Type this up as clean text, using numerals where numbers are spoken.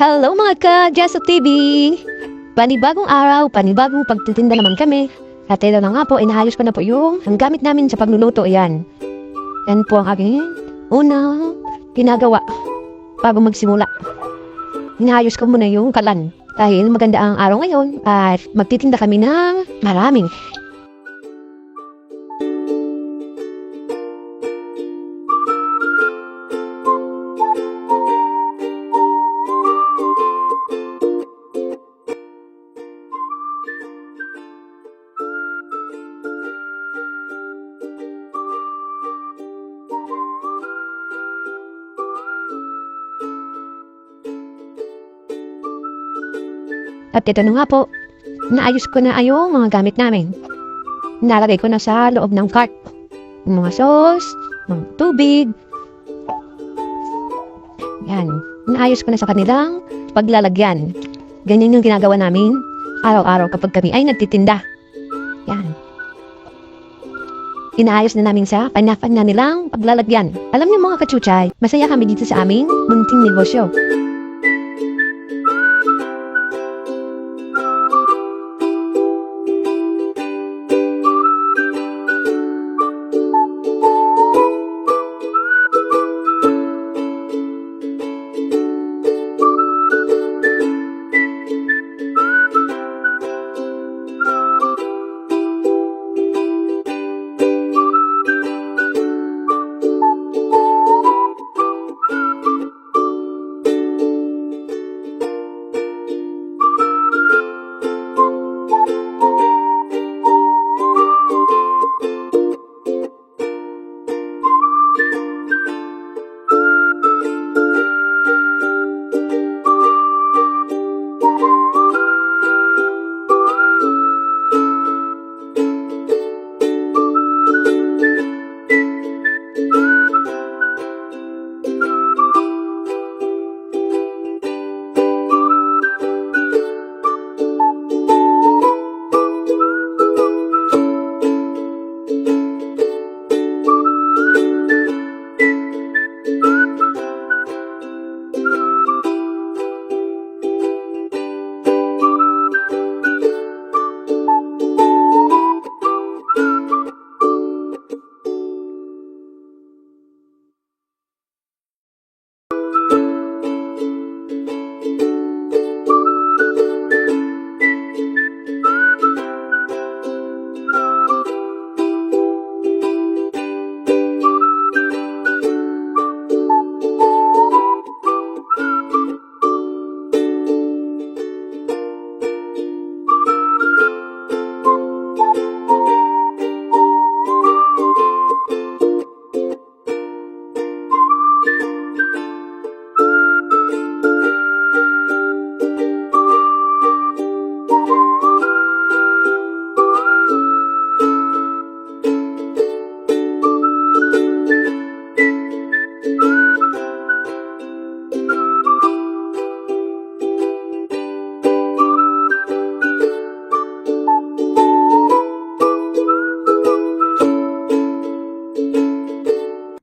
Hello mga ka-Jesso TV! Panibagong araw, panibagong pagtitinda naman kami. At ito na nga po, inaayos ko na po yung ang gamit namin sa pagluluto. Yan. Yan po ang aking unang ginagawa bago magsimula. Inaayos ko muna yung kalan. Dahil maganda ang araw ngayon at magtitinda kami ng maraming. At ito na nga po, naayos ko na yung mga gamit namin. Nalagay ko na sa loob ng cart. Yung mga sauce, mga tubig. Yan. Naayos ko na sa kanilang paglalagyan. Ganyan yung ginagawa namin araw-araw kapag kami ay nagtitinda. Yan. Inaayos na namin sa kanya-kanya nilang paglalagyan. Alam niyo mga kachuchay, masaya kami dito sa aming munting negosyo.